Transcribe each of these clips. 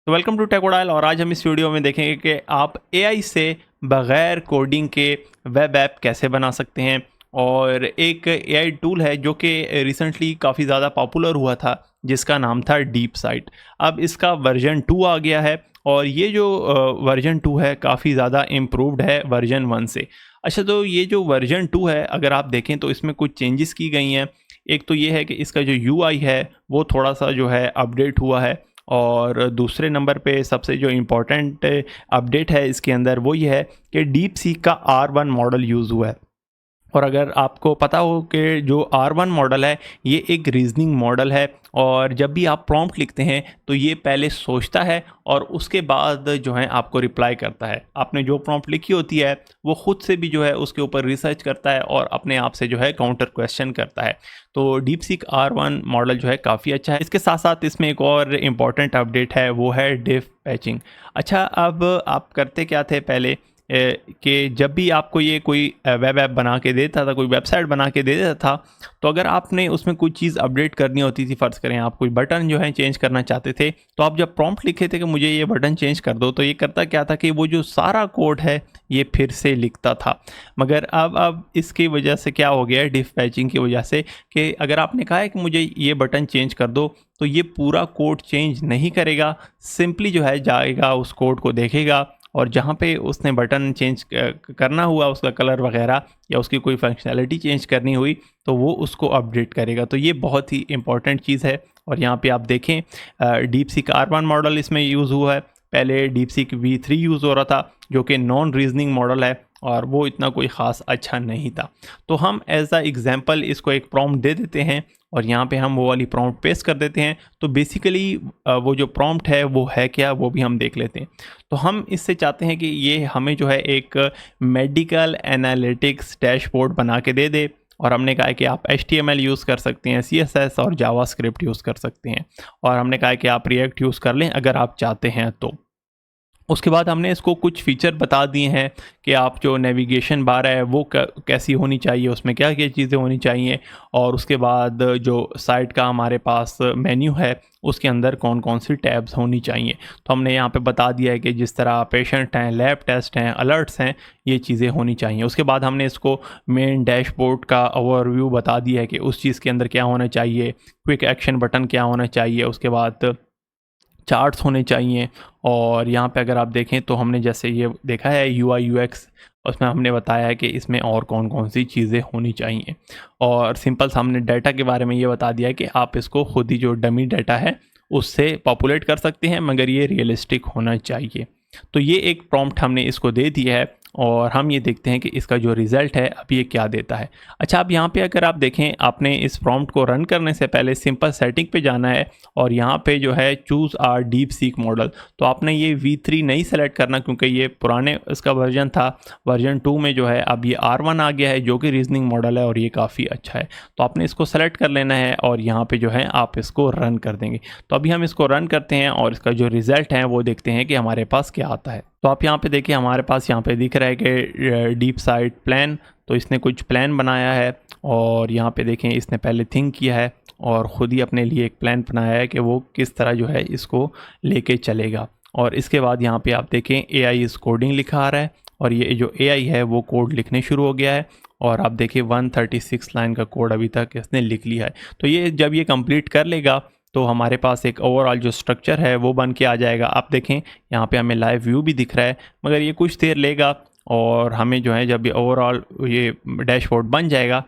तो welcome to टेकोडाइल। और आज हम इस वीडियो में देखेंगे कि आप एआई से बगैर कोडिंग के वेब ऐप कैसे बना सकते हैं। और एक एआई टूल है जो कि रिसेंटली काफ़ी ज़्यादा पॉपुलर हुआ था, जिसका नाम था डीप साइट। अब इसका वर्जन 2 आ गया है और ये जो वर्जन 2 है काफ़ी ज़्यादा इम्प्रूव्ड है वर्जन 1 से। अच्छा, तो ये जो वर्जन 2 है अगर आप देखें तो इसमें कुछ चेंजेस की गई हैं। एक तो ये है कि इसका जो यूआई है वो थोड़ा सा जो है अपडेट हुआ है। और दूसरे नंबर पे सबसे जो इम्पोर्टेंट अपडेट है इसके अंदर वो ये है कि डीप सीक का R1 मॉडल यूज़ हुआ है। और अगर आपको पता हो कि जो R1 मॉडल है ये एक रीजनिंग मॉडल है, और जब भी आप प्रॉम्प्ट लिखते हैं तो ये पहले सोचता है और उसके बाद जो है आपको रिप्लाई करता है। आपने जो प्रॉम्प्ट लिखी होती है वो खुद से भी जो है उसके ऊपर रिसर्च करता है और अपने आप से जो है काउंटर क्वेश्चन करता है। तो डीपसीक R1 मॉडल जो है काफ़ी अच्छा है। इसके साथ साथ इसमें एक और इम्पॉर्टेंट अपडेट है, वो है डिफ पैचिंग। अच्छा, अब आप करते क्या थे पहले कि जब भी आपको ये कोई वेब ऐप बना के देता था, कोई वेबसाइट बना के दे देता था, तो अगर आपने उसमें कोई चीज़ अपडेट करनी होती थी, फ़र्ज़ करें आप कोई बटन जो है चेंज करना चाहते थे, तो आप जब प्रॉम्प्ट लिखे थे कि मुझे ये बटन चेंज कर दो, तो ये करता क्या था कि वो जो सारा कोड है ये फिर से लिखता था। मगर अब इसकी वजह से क्या हो गया है, डिफ पैचिंग की वजह से, कि अगर आपने कहा है कि मुझे ये बटन चेंज कर दो, तो ये पूरा कोड चेंज नहीं करेगा। सिंपली जो है जाएगा, उस कोड को देखेगा और जहाँ पे उसने बटन चेंज करना हुआ, उसका कलर वगैरह या उसकी कोई फंक्शनैलिटी चेंज करनी हुई, तो वो उसको अपडेट करेगा। तो ये बहुत ही इंपॉर्टेंट चीज़ है। और यहाँ पे आप देखें डीपसीक R1 मॉडल इसमें यूज़ हुआ है। पहले डीपसीक V3 यूज़ हो रहा था जो कि नॉन रीजनिंग मॉडल है और वो इतना कोई ख़ास अच्छा नहीं था। तो हम एज अ एग्जांपल इसको एक प्रॉम्प्ट दे देते हैं और यहाँ पे हम वो वाली प्रॉम्प्ट पेस्ट कर देते हैं। तो बेसिकली वो जो प्रॉम्प्ट है वो है क्या, वो भी हम देख लेते हैं। तो हम इससे चाहते हैं कि ये हमें जो है एक मेडिकल एनालिटिक्स डैशबोर्ड बना के दे दे। और हमने कहा है कि आप HTML यूज़ कर सकते हैं, CSS और जावास्क्रिप्ट यूज़ कर सकते हैं। और हमने कहा है कि आप रिएक्ट यूज़ कर लें अगर आप चाहते हैं तो। उसके बाद हमने इसको कुछ फीचर बता दिए हैं कि आप जो नेविगेशन बार है वो कैसी होनी चाहिए, उसमें क्या क्या चीज़ें होनी चाहिए। और उसके बाद जो साइट का हमारे पास मेन्यू है उसके अंदर कौन कौन सी टैब्स होनी चाहिए। तो हमने यहाँ पे बता दिया है कि जिस तरह पेशेंट हैं, लैब टेस्ट हैं, अलर्ट्स हैं, ये चीज़ें होनी चाहिए। उसके बाद हमने इसको मेन डैशबोर्ड का ओवरव्यू बता दिया है कि उस चीज़ के अंदर क्या होना चाहिए, क्विक एक्शन बटन क्या होना चाहिए, उसके बाद चार्ट्स होने चाहिए। और यहाँ पे अगर आप देखें तो हमने जैसे ये देखा है UI UX, उसमें हमने बताया है कि इसमें और कौन कौन सी चीज़ें होनी चाहिए। और सिंपल सा हमने डाटा के बारे में ये बता दिया है कि आप इसको खुद ही जो डमी डाटा है उससे पॉपुलेट कर सकते हैं, मगर ये रियलिस्टिक होना चाहिए। तो ये एक प्रॉम्प्ट हमने इसको दे दिया है और हम ये देखते हैं कि इसका जो रिज़ल्ट है अब ये क्या देता है। अच्छा, अब यहाँ पे अगर आप देखें, आपने इस प्रॉम्प्ट को रन करने से पहले सिंपल सेटिंग पे जाना है और यहाँ पे जो है choose our DeepSeek model. तो आपने ये V3 नहीं सेलेक्ट करना क्योंकि ये पुराने इसका वर्जन था। वर्जन 2 में जो है अब ये R1 आ गया है जो कि रीजनिंग मॉडल है और ये काफ़ी अच्छा है। तो आपने इसको सेलेक्ट कर लेना है और यहाँ पे जो है आप इसको रन कर देंगे। तो अभी हम इसको रन करते हैं और इसका जो रिज़ल्ट है वो देखते हैं कि हमारे पास क्या आता है। तो आप यहाँ पे देखिए, हमारे पास यहाँ पे दिख रहा है कि डीप साइट प्लान। तो इसने कुछ प्लान बनाया है और यहाँ पे देखें इसने पहले थिंक किया है और ख़ुद ही अपने लिए एक प्लान बनाया है कि वो किस तरह जो है इसको लेके चलेगा। और इसके बाद यहाँ पे आप देखें AI इस कोडिंग लिखा आ रहा है और ये जो AI है वो कोड लिखने शुरू हो गया है। और आप देखिए 136 लाइन का कोड अभी तक इसने लिख लिया है। तो ये जब ये कंप्लीट कर लेगा तो हमारे पास एक ओवरऑल जो स्ट्रक्चर है वो बन के आ जाएगा। आप देखें यहाँ पे हमें लाइव व्यू भी दिख रहा है, मगर ये कुछ देर लेगा। और हमें जो है जब ये ओवरऑल ये डैशबोर्ड बन जाएगा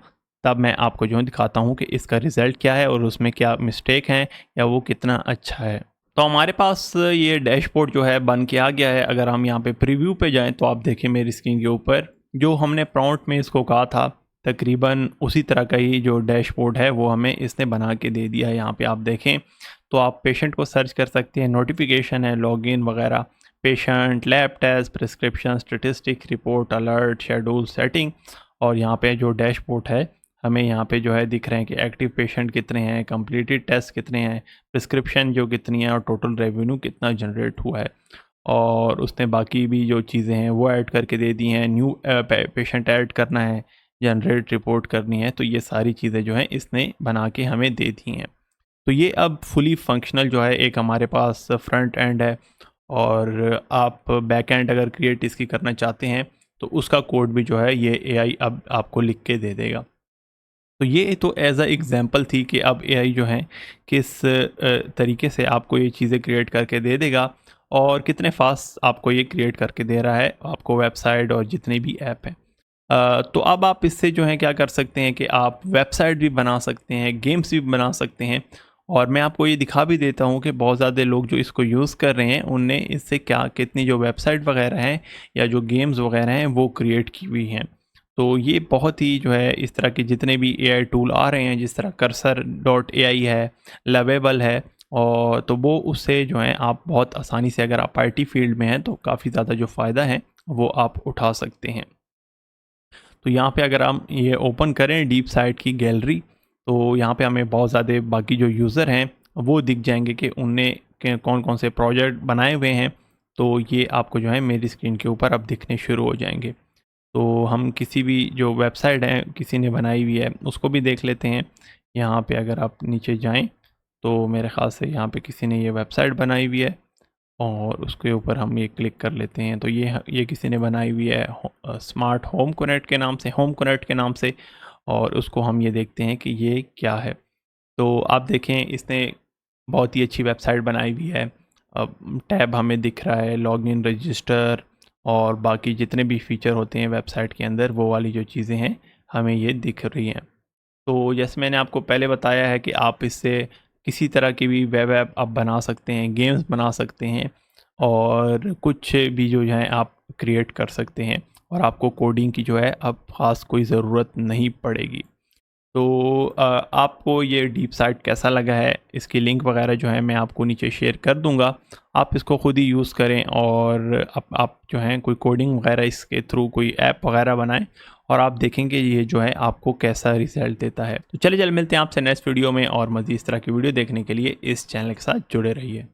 तब मैं आपको जो है दिखाता हूँ कि इसका रिज़ल्ट क्या है और उसमें क्या मिस्टेक हैं या वो कितना अच्छा है। तो हमारे पास ये डैशबोर्ड जो है बन के आ गया है। अगर हम यहाँ पे प्रीव्यू पे जाएं तो आप देखें मेरी स्क्रीन के ऊपर जो हमने प्रॉम्प्ट में इसको कहा था तकरीबन उसी तरह का ही जो डैशबोर्ड है वो हमें इसने बना के दे दिया है। यहाँ पे आप देखें तो आप पेशेंट को सर्च कर सकते हैं, नोटिफिकेशन है, लॉगिन वगैरह, patient, lab test, prescription, statistic, report, alert, schedule, setting. और यहाँ पे जो डैशबोर्ड है हमें यहाँ पे जो है दिख रहे हैं कि एक्टिव पेशेंट कितने हैं, कंप्लीटेड टेस्ट कितने हैं, प्रिस्क्रिप्शन जो कितनी है और टोटल रेवेन्यू कितना जनरेट हुआ है। और उसने बाकी भी जो चीज़ें हैं वो ऐड करके दे दी हैं। न्यू पेशेंट ऐड करना है, जनरेट रिपोर्ट करनी है, तो ये सारी चीज़ें जो हैं इसने बना के हमें दे दी हैं। तो ये अब फुली फंक्शनल जो है एक हमारे पास फ्रंट एंड है, और आप बैक एंड अगर क्रिएट इसकी करना चाहते हैं तो उसका कोड भी जो है ये एआई अब आपको लिख के दे देगा। तो ये तो एज अ एग्जांपल थी कि अब एआई जो है किस तरीके से आपको ये चीज़ें क्रिएट करके दे देगा, और कितने फास्ट आपको ये क्रिएट करके दे रहा है आपको वेबसाइट और जितने भी ऐप हैं। तो अब आप इससे जो है क्या कर सकते हैं कि आप वेबसाइट भी बना सकते हैं, गेम्स भी बना सकते हैं, और मैं आपको ये दिखा भी देता हूँ कि बहुत ज़्यादा लोग जो इसको यूज़ कर रहे हैं उनने इससे क्या कितनी जो वेबसाइट वगैरह हैं या जो गेम्स वगैरह हैं वो क्रिएट की हुई हैं। तो ये बहुत ही जो है इस तरह के जितने भी एआई टूल आ रहे हैं, जिस तरह कर्सर डॉट एआई है, लवेबल है, और तो वो उससे जो है आप बहुत आसानी से, अगर आप आईटी फील्ड में हैं तो काफ़ी ज़्यादा जो फ़ायदा है वो आप उठा सकते हैं। तो यहाँ पे अगर हम ये ओपन करें डीप साइट की गैलरी, तो यहाँ पे हमें बहुत ज़्यादा बाकी जो यूज़र हैं वो दिख जाएंगे कि उनने कौन कौन से प्रोजेक्ट बनाए हुए हैं। तो ये आपको जो है मेरी स्क्रीन के ऊपर अब दिखने शुरू हो जाएंगे। तो हम किसी भी जो वेबसाइट है किसी ने बनाई हुई है उसको भी देख लेते हैं। यहाँ पे अगर आप नीचे जाएं तो मेरे ख़्याल से यहाँ पे किसी ने ये वेबसाइट बनाई हुई है, और उसके ऊपर हम ये क्लिक कर लेते हैं। तो ये किसी ने बनाई हुई है स्मार्ट होम कनेक्ट के नाम से, और उसको हम ये देखते हैं कि ये क्या है। तो आप देखें इसने बहुत ही अच्छी वेबसाइट बनाई हुई है। अब टैब हमें दिख रहा है, लॉग इन, रजिस्टर, और बाकी जितने भी फीचर होते हैं वेबसाइट के अंदर वो वाली जो चीज़ें हैं हमें ये दिख रही हैं। तो जैसे मैंने आपको पहले बताया है कि आप इससे किसी तरह की भी वेब ऐप आप बना सकते हैं, गेम्स बना सकते हैं, और कुछ भी जो है आप क्रिएट कर सकते हैं, और आपको कोडिंग की जो है अब ख़ास कोई ज़रूरत नहीं पड़ेगी। तो आपको ये डीप साइट कैसा लगा है, इसकी लिंक वगैरह जो है मैं आपको नीचे शेयर कर दूंगा। आप इसको खुद ही यूज़ करें, और आप जो है कोई कोडिंग वगैरह इसके थ्रू कोई ऐप वगैरह बनाएं, और आप देखेंगे ये जो है आपको कैसा रिजल्ट देता है। तो चलिए मिलते हैं आपसे नेक्स्ट वीडियो में, और मज़ीद इस तरह की वीडियो देखने के लिए इस चैनल के साथ जुड़े रहिए।